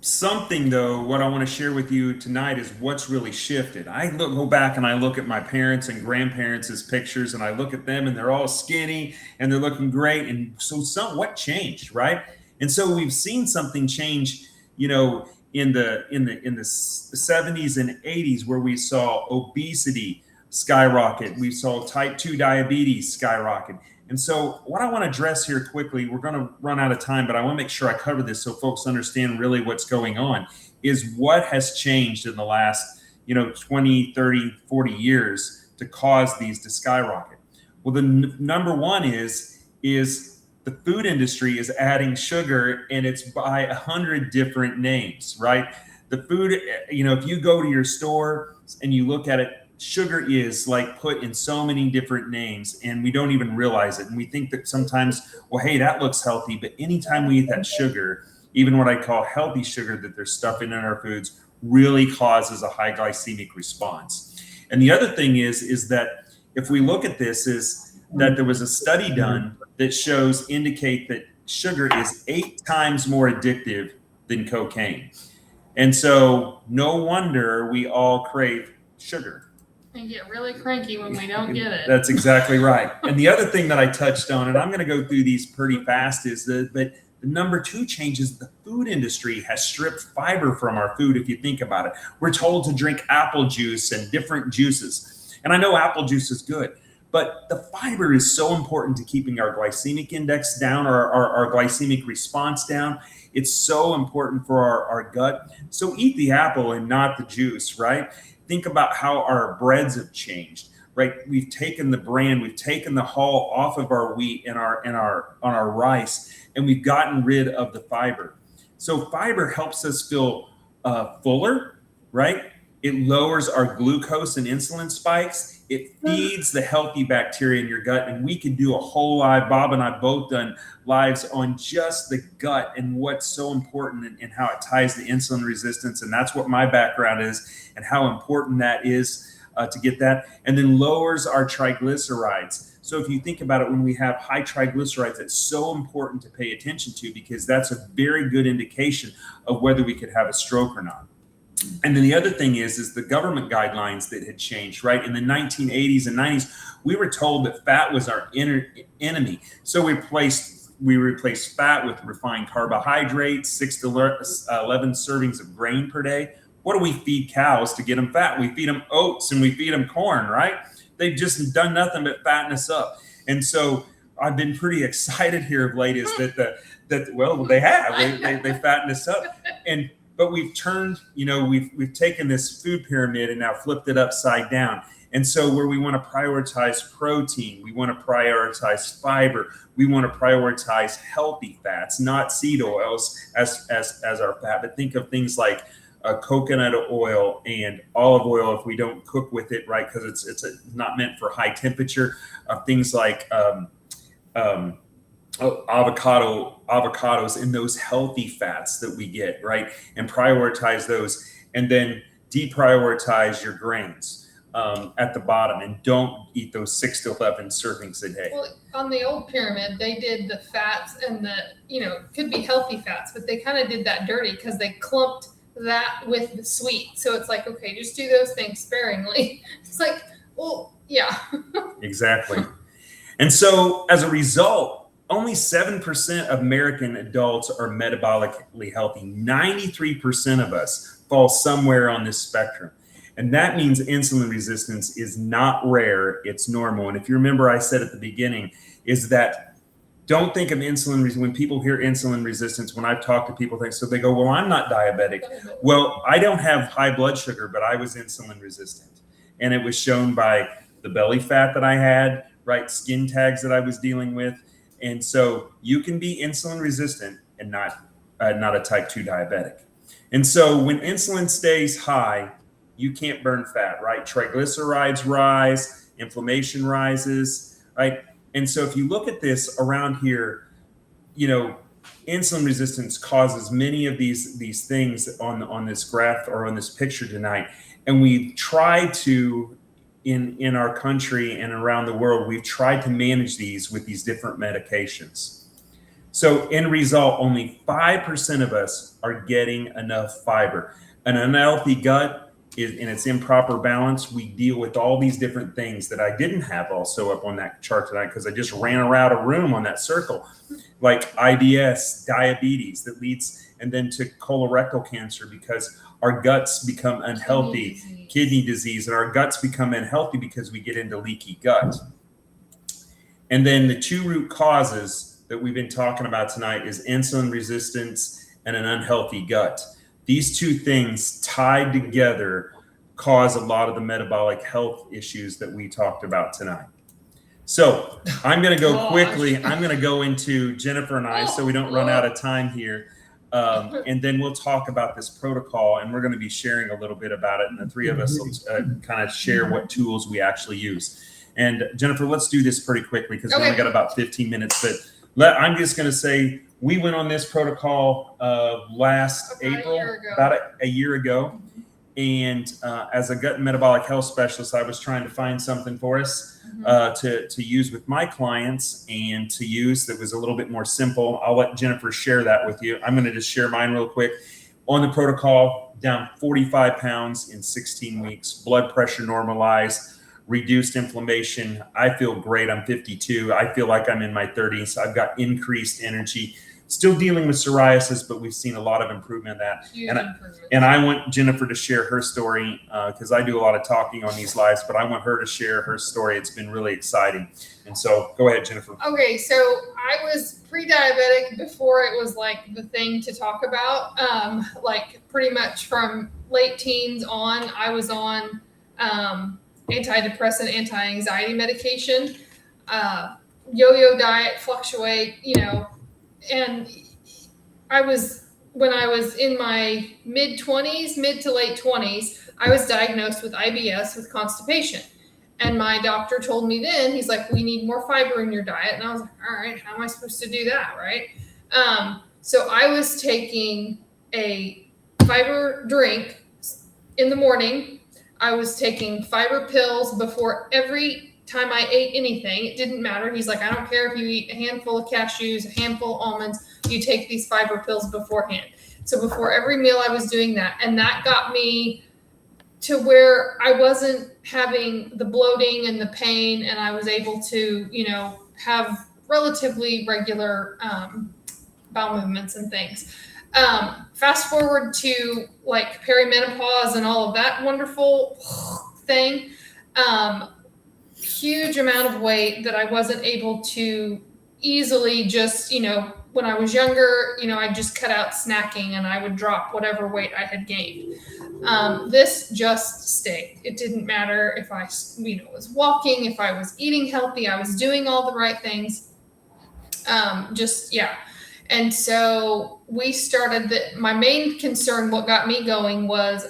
something though, what I want to share with you tonight is what's really shifted. Go back and I look at my parents and grandparents' pictures, and I look at them and they're all skinny and they're looking great. And so what changed, right? And so we've seen something change, in the 70s and 80s, where we saw obesity skyrocket. We saw type 2 diabetes skyrocket. And so what I want to address here quickly, we're going to run out of time, but I want to make sure I cover this so folks understand really what's going on, is what has changed in the last, 20, 30, 40 years to cause these to skyrocket. Well, the number one is the food industry is adding sugar, and it's by 100 different names, right? The food, if you go to your store and you look at it, sugar is like put in so many different names, and we don't even realize it. And we think that sometimes, well, hey, that looks healthy. But anytime we eat that sugar, even what I call healthy sugar that they're stuffing in our foods, really causes a high glycemic response. And the other thing is that if we look at this, is that there was a study done that indicate that sugar is 8 times more addictive than cocaine. And so no wonder we all crave sugar. And get really cranky when we don't get it. That's exactly right. And the other thing that I touched on, and I'm going to go through these pretty fast, is that the number 2 change is the food industry has stripped fiber from our food. If you think about it, we're told to drink apple juice and different juices. And I know apple juice is good, but the fiber is so important to keeping our glycemic index down, or our glycemic response down. It's so important for our gut. So eat the apple and not the juice, right? Think about how our breads have changed, right? We've taken the bran, we've taken the hull off of our wheat and on our rice, and we've gotten rid of the fiber. So fiber helps us feel fuller, right? It lowers our glucose and insulin spikes. It feeds the healthy bacteria in your gut. And we can do a whole live, Bob and I both done lives on just the gut and what's so important and how it ties to insulin resistance. And that's what my background is, and how important that is to get that. And then lowers our triglycerides. So if you think about it, when we have high triglycerides, it's so important to pay attention to, because that's a very good indication of whether we could have a stroke or not. And then the other thing is the government guidelines that had changed, right? In the 1980s and 90s, we were told that fat was our enemy. So we replaced fat with refined carbohydrates, 6 to 11 servings of grain per day. What do we feed cows to get them fat? We feed them oats and we feed them corn, right? They've just done nothing but fatten us up. And so I've been pretty excited here of late, is that they have. They fatten us up. But we've turned, we've taken this food pyramid and now flipped it upside down. And so where we want to prioritize protein, we want to prioritize fiber, we want to prioritize healthy fats, not seed oils as our fat, but think of things like coconut oil and olive oil if we don't cook with it, right? Because it's not meant for high temperature. Things like avocados and those healthy fats that we get, right? And prioritize those, and then deprioritize your grains at the bottom, and don't eat those 6 to 11 servings a day. Well, on the old pyramid, they did the fats and could be healthy fats, but they kind of did that dirty because they clumped that with the sweet. So it's like, okay, just do those things sparingly. It's like, well, yeah. Exactly. And so as a result, only 7% of American adults are metabolically healthy. 93% of us fall somewhere on this spectrum. And that means insulin resistance is not rare, it's normal. And if you remember, I said at the beginning, is that don't think of insulin resistance. When people hear insulin resistance, when I've talked to people, they go, well, I'm not diabetic. Well, I don't have high blood sugar, but I was insulin resistant. And it was shown by the belly fat that I had, right? Skin tags that I was dealing with. And so you can be insulin resistant and not a type 2 diabetic. And so when insulin stays high, you can't burn fat, right? Triglycerides rise, inflammation rises, right? And so if you look at this around here, insulin resistance causes many of these things on this graph or on this picture tonight. And we try to, in our country and around the world, we've tried to manage these with these different medications. So end result, only 5% of us are getting enough fiber. An unhealthy gut is in its improper balance. We deal with all these different things that I didn't have also up on that chart tonight because I just ran around a room on that circle, like IBS, diabetes that leads, and then to colorectal cancer because our guts become unhealthy, kidney disease, and our guts become unhealthy because we get into leaky gut. And then the two root causes that we've been talking about tonight is insulin resistance and an unhealthy gut. These two things tied together cause a lot of the metabolic health issues that we talked about tonight. So I'm going to go quickly. I'm going to go into Jennifer and I so we don't run out of time here. And then we'll talk about this protocol, and we're going to be sharing a little bit about it. And the three of us will kind of share what tools we actually use. And Jennifer, let's do this pretty quickly because we only got about 15 minutes. But I'm just going to say we went on this protocol last April, about a year ago. And as a gut and metabolic health specialist, I was trying to find something for us to use with my clients and to use that was a little bit more simple. I'll let Jennifer share that with you. I'm going to just share mine real quick. On the protocol, down 45 pounds in 16 weeks, blood pressure normalized, reduced inflammation. I feel great. I'm 52. I feel like I'm in my 30s. I've got increased energy. Still dealing with psoriasis, but we've seen a lot of improvement in that. And I want Jennifer to share her story because I do a lot of talking on these lives, but I want her to share her story. It's been really exciting. And so go ahead, Jennifer. Okay, so I was pre-diabetic before it was like the thing to talk about. Like pretty much from late teens on, I was on antidepressant, anti-anxiety medication, yo-yo diet, fluctuate, and when I was in my mid to late 20s, I was diagnosed with IBS with constipation. And my doctor told me then, he's like, we need more fiber in your diet. And I was like, all right, how am I supposed to do that, right? So I was taking a fiber drink in the morning. I was taking fiber pills before every time I ate anything. It didn't matter. He's like, I don't care if you eat a handful of cashews, a handful of almonds, you take these fiber pills beforehand. So before every meal I was doing that. And that got me to where I wasn't having the bloating and the pain, and I was able to, have relatively regular bowel movements and things. Fast forward to like perimenopause and all of that wonderful thing. Huge amount of weight that I wasn't able to easily just, when I was younger, I just cut out snacking and I would drop whatever weight I had gained. This just stayed. It didn't matter if I, was walking, if I was eating healthy, I was doing all the right things. And so we started my main concern, what got me going was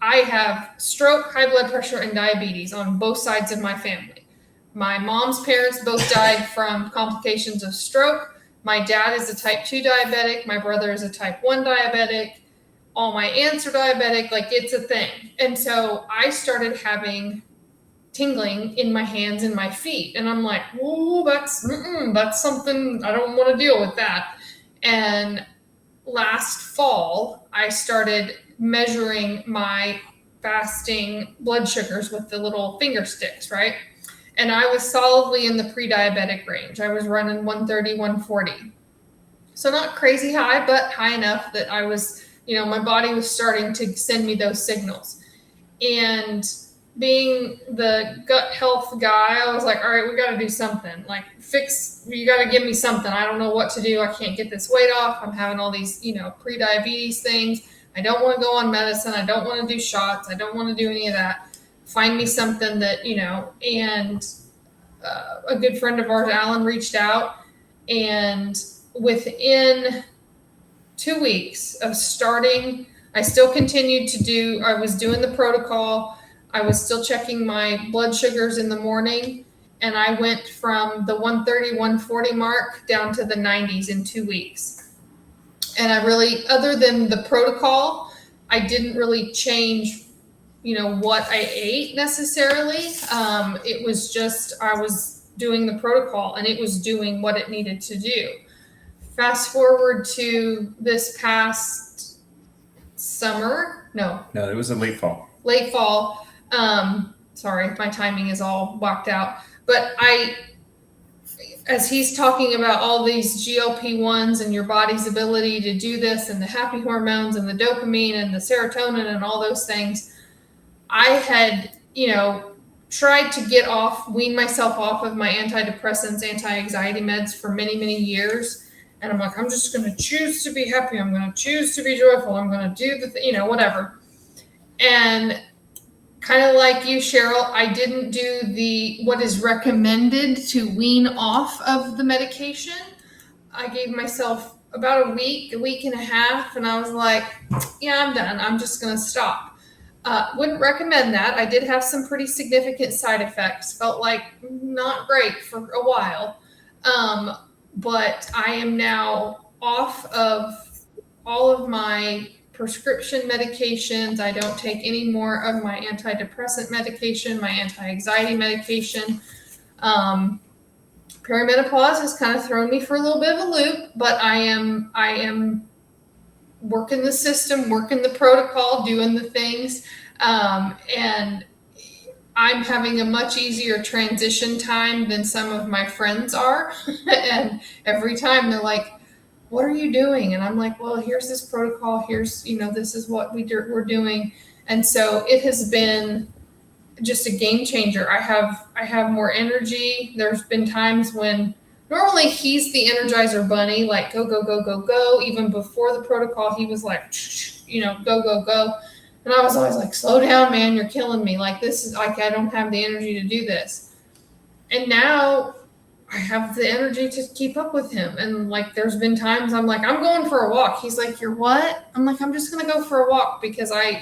I have stroke, high blood pressure, and diabetes on both sides of my family. My mom's parents both died from complications of stroke. My dad is a type 2 diabetic. My brother is a type 1 diabetic. All my aunts are diabetic. Like, it's a thing. And so I started having tingling in my hands and my feet. And I'm like, whoa, that's something, I don't want to deal with that. And last fall, I started measuring my fasting blood sugars with the little finger sticks, right? And I was solidly in the pre-diabetic range. I was running 130, 140. So not crazy high, but high enough that I was, my body was starting to send me those signals. And being the gut health guy, I was like, all right, we got to do something. Like, you got to give me something. I don't know what to do. I can't get this weight off. I'm having all these, pre-diabetes things. I don't want to go on medicine. I don't want to do shots. I don't want to do any of that. Find me something that, and a good friend of ours, Alan, reached out, and within 2 weeks of starting, I still continued I was doing the protocol. I was still checking my blood sugars in the morning, and I went from the 130, 140 mark down to the 90s in 2 weeks. And I really, other than the protocol, I didn't really change, what I ate necessarily. It was just, I was doing the protocol and it was doing what it needed to do. fast forward to this past summer. No, No, it was a late fall. late fall. Sorry, my timing is all whacked out. But as he's talking about all these GLP-1s and your body's ability to do this and the happy hormones and the dopamine and the serotonin and all those things, I had, tried to wean myself off of my antidepressants, anti-anxiety meds for many, many years. And I'm like, I'm just going to choose to be happy. I'm going to choose to be joyful. I'm going to do whatever. And kind of like you, Cheryl, I didn't do what is recommended to wean off of the medication. I gave myself about a week and a half, and I was like, yeah, I'm done. I'm just going to stop. Wouldn't recommend that. I did have some pretty significant side effects. Felt like not great for a while. But I am now off of all of my prescription medications. I don't take any more of my antidepressant medication, my anti-anxiety medication. Perimenopause has kind of thrown me for a little bit of a loop, but I am working the system, working the protocol, doing the things. And I'm having a much easier transition time than some of my friends are. And every time they're like, what are you doing? And I'm like, well, here's this protocol. Here's, this is what we're doing. And so it has been just a game changer. I have more energy. There's been times when normally he's the Energizer bunny, like go, go, go, go, go. Even before the protocol, he was like, go, go, go. And I was always like, slow down, man, you're killing me. Like, this is like, I don't have the energy to do this. And now I have the energy to keep up with him. And like, there's been times I'm like, I'm going for a walk. He's like, you're what? I'm like, I'm just going to go for a walk because I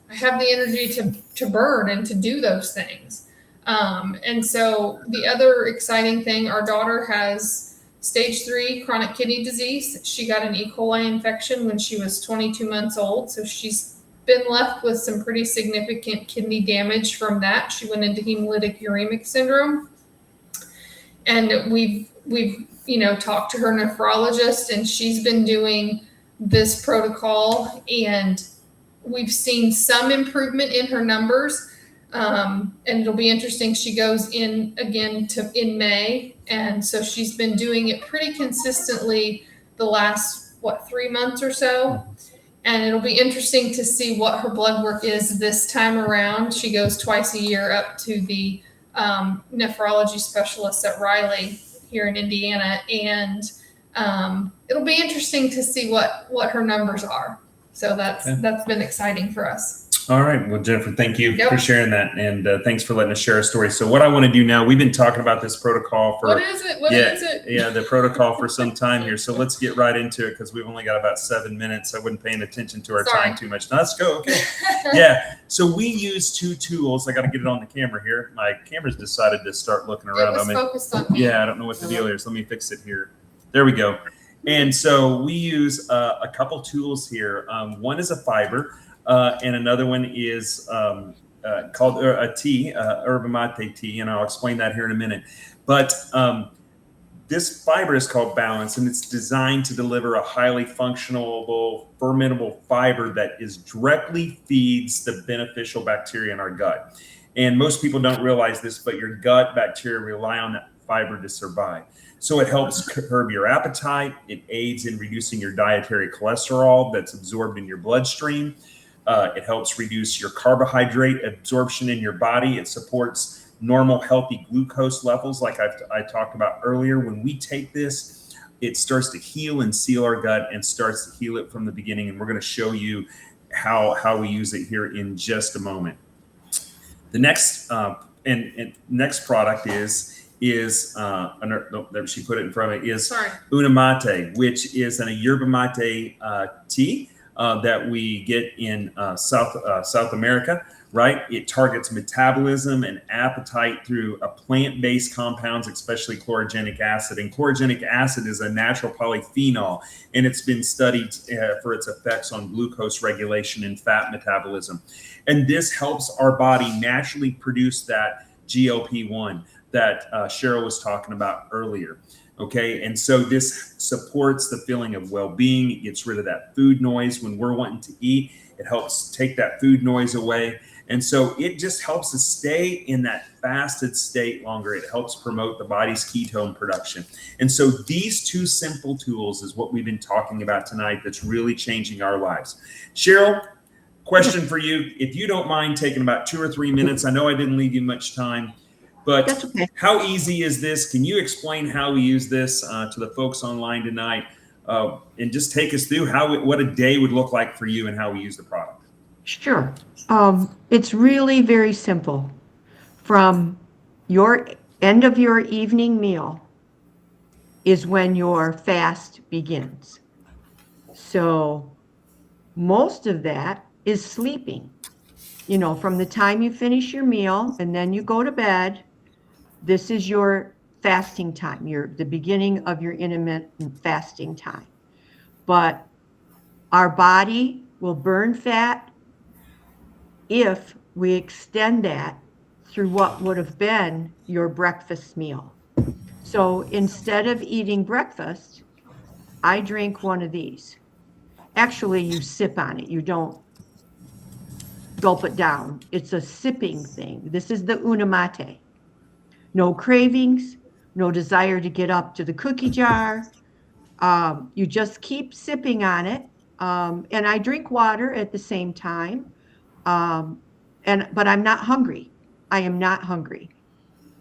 have the energy to burn and to do those things. And so the other exciting thing, our daughter has stage 3 chronic kidney disease. She got an E. coli infection when she was 22 months old. So she's been left with some pretty significant kidney damage from that. She went into hemolytic uremic syndrome. And we've talked to her nephrologist, and she's been doing this protocol, and we've seen some improvement in her numbers. And it'll be interesting. She goes in again in May. And so she's been doing it pretty consistently the last, 3 months or so. And it'll be interesting to see what her blood work is this time around. She goes twice a year up to the nephrology specialist at Riley here in Indiana. And it'll be interesting to see what her numbers are. So that's been exciting for us. All right. Well, Jennifer, thank you Yep. for sharing that. And thanks for letting us share a story. So what I want to do now, we've been talking about this protocol for What is it? What is it? Yeah, the protocol for some time here. So let's get right into it because we've only got about 7 minutes. I wasn't paying attention to our Sorry. time too much. No, let's go. Okay. Yeah. So we use 2 tools. I got to get it on the camera here. My camera's decided to start looking It around was on me. focused on me. Yeah, I don't know what the deal is. Let me fix it here. There we go. And so we use a couple tools here. One is a fiber. And another one is called a tea, yerba mate tea, and I'll explain that here in a minute. But this fiber is called Balance, and it's designed to deliver a highly functional, fermentable fiber that directly feeds the beneficial bacteria in our gut. And most people don't realize this, but your gut bacteria rely on that fiber to survive. So it helps curb your appetite. It aids in reducing your dietary cholesterol that's absorbed in your bloodstream. It helps reduce your carbohydrate absorption in your body. It supports normal, healthy glucose levels, like I talked about earlier. When we take this, it starts to heal and seal our gut and starts to heal it from the beginning. And we're going to show you how we use it here in just a moment. The next next product is she put it in front of me, is Una Mate, which is a yerba mate tea. That we get in South America, right? It targets metabolism and appetite through plant-based compounds, especially chlorogenic acid. And chlorogenic acid is a natural polyphenol, and it's been studied for its effects on glucose regulation and fat metabolism. And this helps our body naturally produce that GLP-1 that Cheryl was talking about earlier. Okay. And so this supports the feeling of well-being. It gets rid of that food noise when we're wanting to eat. It helps take that food noise away. And so it just helps us stay in that fasted state longer. It helps promote the body's ketone production. And so these two simple tools is what we've been talking about tonight that's really changing our lives. Cheryl, question for you. If you don't mind taking about 2 or 3 minutes, I know I didn't leave you much time, but That's okay. how easy is this? Can you explain how we use this to the folks online tonight? And just take us through what a day would look like for you and how we use the product. Sure. It's really very simple. From your end of your evening meal is when your fast begins. So most of that is sleeping. You know, from the time you finish your meal and then you go to bed, this is your fasting time, the beginning of your intermittent fasting time. But our body will burn fat if we extend that through what would have been your breakfast meal. So instead of eating breakfast, I drink one of these. Actually, you sip on it. You don't gulp it down. It's a sipping thing. This is the una mate. No cravings, no desire to get up to the cookie jar. You just keep sipping on it. And I drink water at the same time. But I'm not hungry. I am not hungry.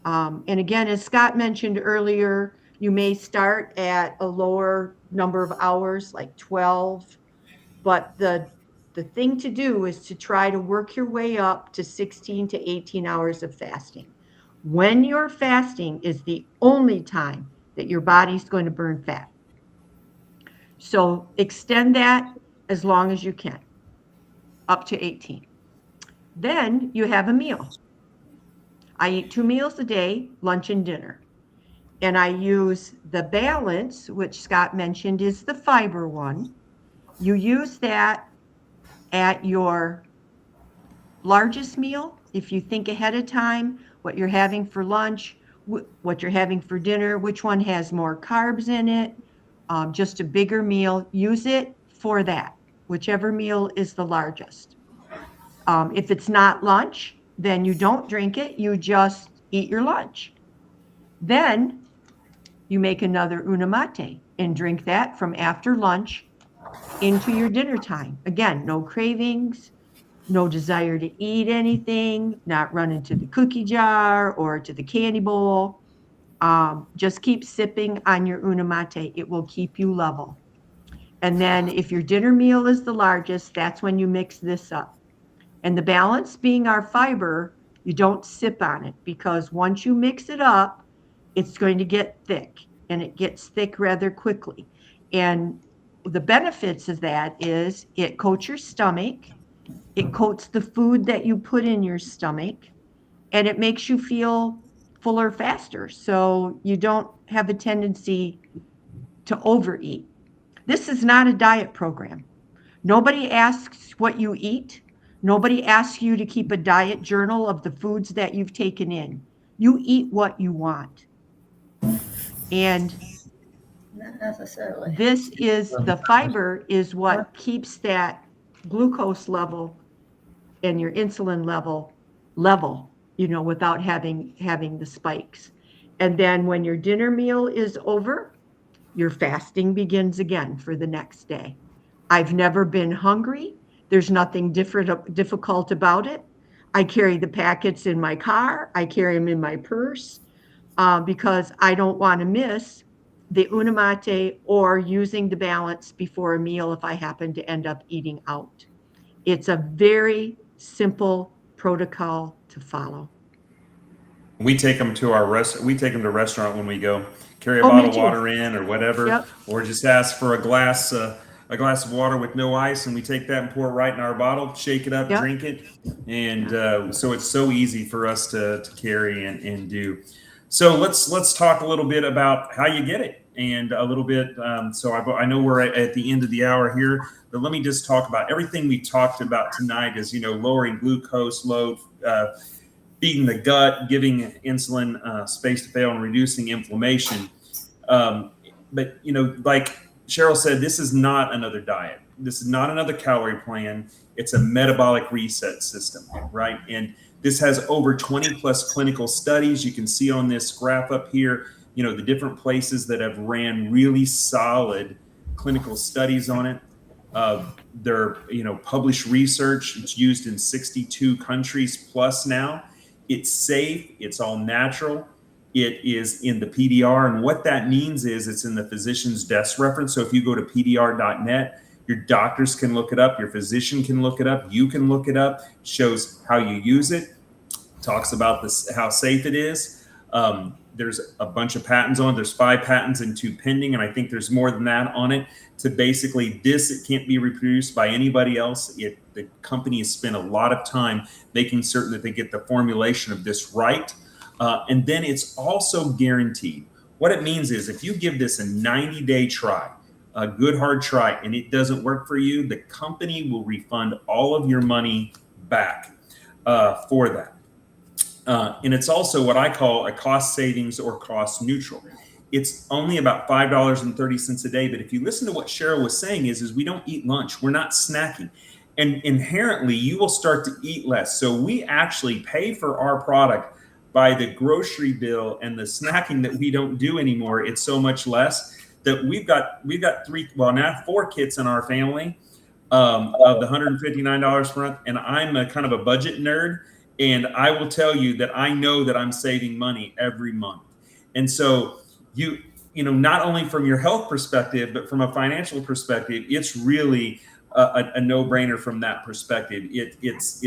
And again, as Scott mentioned earlier, you may start at a lower number of hours, like 12. But the thing to do is to try to work your way up to 16 to 18 hours of fasting. When you're fasting is the only time that your body's going to burn fat. So extend that as long as you can, up to 18. Then you have a meal. I eat 2 meals a day, lunch and dinner. And I use the balance, which Scott mentioned is the fiber one. You use that at your largest meal. If you think ahead of time what you're having for lunch, what you're having for dinner, which one has more carbs in it, just a bigger meal, use it for that, whichever meal is the largest. If it's not lunch, then you don't drink it, you just eat your lunch. Then you make another una mate and drink that from after lunch into your dinner time. Again, no cravings, no desire to eat anything, not run into the cookie jar or to the candy bowl. Just keep sipping on your una mate. It will keep you level. And then if your dinner meal is the largest, that's when you mix this up. And the balance being our fiber, you don't sip on it because once you mix it up, it's going to get thick, and it gets thick rather quickly. And the benefits of that is it coats your stomach, it coats the food that you put in your stomach, and it makes you feel fuller faster. So you don't have a tendency to overeat. This is not a diet program. Nobody asks what you eat. Nobody asks you to keep a diet journal of the foods that you've taken in. You eat what you want. And Not necessarily. this is the fiber is what keeps that glucose level and your insulin level, you know, without having the spikes. And then when your dinner meal is over, your fasting begins again for the next day. I've never been hungry. There's nothing difficult about it. I carry the packets in my car. I carry them in my purse because I don't want to miss the una mate or using the balance before a meal if I happen to end up eating out. It's a very simple protocol to follow. We take them to we take them to a restaurant when we go. Carry a Oh, me bottle of too. water in or whatever, Yep. or just ask for a glass of water with no ice, and we take that and pour it right in our bottle, shake it up, Yep. drink it, and so it's so easy for us to carry and do. So let's talk a little bit about how you get it, and a little bit. So I know we're at the end of the hour here, but let me just talk about everything we talked about tonight. Is lowering glucose load, feeding the gut, giving insulin space to fail, and reducing inflammation. But like Cheryl said, this is not another diet. This is not another calorie plan. It's a metabolic reset system, right? And this has over 20 plus clinical studies. You can see on this graph up here, the different places that have ran really solid clinical studies on it. They're, published research. It's used in 62 countries plus now. It's safe. It's all natural. It is in the PDR. And what that means is it's in the physician's desk reference. So if you go to pdr.net, your doctors can look it up. Your physician can look it up. You can look it up. Shows how you use it. Talks about this, how safe it is. There's a bunch of patents on it. There's 5 patents and 2 pending. And I think there's more than that on it. To basically it can't be reproduced by anybody else. The company has spent a lot of time making certain that they get the formulation of this right. And then it's also guaranteed. What it means is if you give this a 90-day try, a good hard try, and it doesn't work for you, the company will refund all of your money back for that. And it's also what I call a cost savings or cost neutral. It's only about $5.30 a day. But if you listen to what Cheryl was saying is we don't eat lunch. We're not snacking. And inherently, you will start to eat less. So we actually pay for our product by the grocery bill and the snacking that we don't do anymore. It's so much less that we've got 4 kits in our family of the $159 per month. And I'm a kind of a budget nerd. And I will tell you that I know that I'm saving money every month. And so not only from your health perspective, but from a financial perspective, it's really a no-brainer from that perspective. It's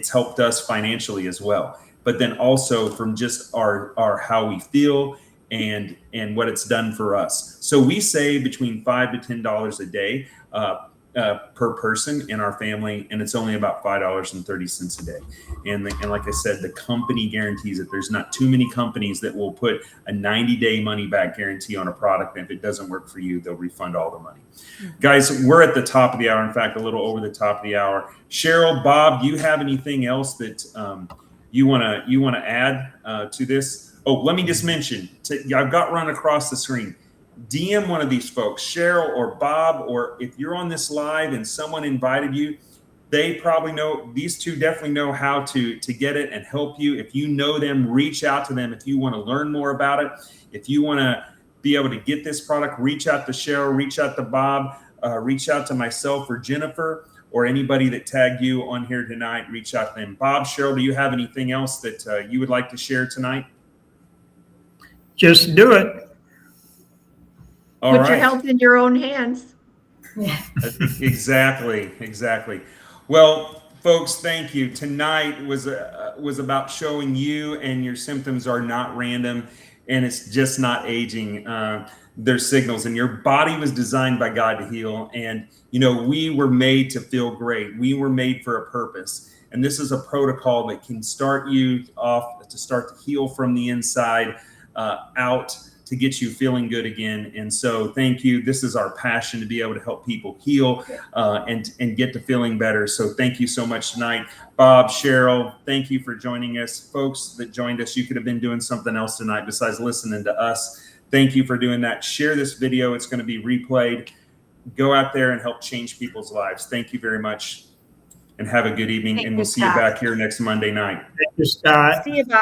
helped us financially as well. But then also from just our how we feel and what it's done for us. So we save between $5 to $10 a day per person in our family, and it's only about $5.30 a day. And like I said, the company guarantees it. There's not too many companies that will put a 90-day money-back guarantee on a product, and if it doesn't work for you, they'll refund all the money. Guys, we're at the top of the hour. In fact, a little over the top of the hour. Cheryl, Bob, do you have anything else that you wanna add to this? Oh, let me just mention. I've got run across the screen. DM one of these folks, Cheryl or Bob, or if you're on this live and someone invited you, they probably know, these two definitely know how to get it and help you. If you know them, reach out to them. If you want to learn more about it, if you want to be able to get this product, reach out to Cheryl, reach out to Bob, reach out to myself or Jennifer, or anybody that tagged you on here tonight, reach out to them. Bob, Cheryl, do you have anything else that you would like to share tonight? Just do it. Put your health in your own hands. Yeah. Exactly. Well, folks, thank you. Tonight was about showing you and your symptoms are not random, and it's just not aging. They're signals, and your body was designed by God to heal. And we were made to feel great. We were made for a purpose, and this is a protocol that can start you off to start to heal from the inside out, to get you feeling good again. And so thank you. This is our passion, to be able to help people heal and get to feeling better. So thank you so much tonight. Bob, Cheryl, thank you for joining us. Folks that joined us, you could have been doing something else tonight besides listening to us. Thank you for doing that. Share this video. It's going to be replayed. Go out there and help change people's lives. Thank you very much, and have a good evening. And we'll see you back here next Monday night. Thank you, Scott. See you, Bob.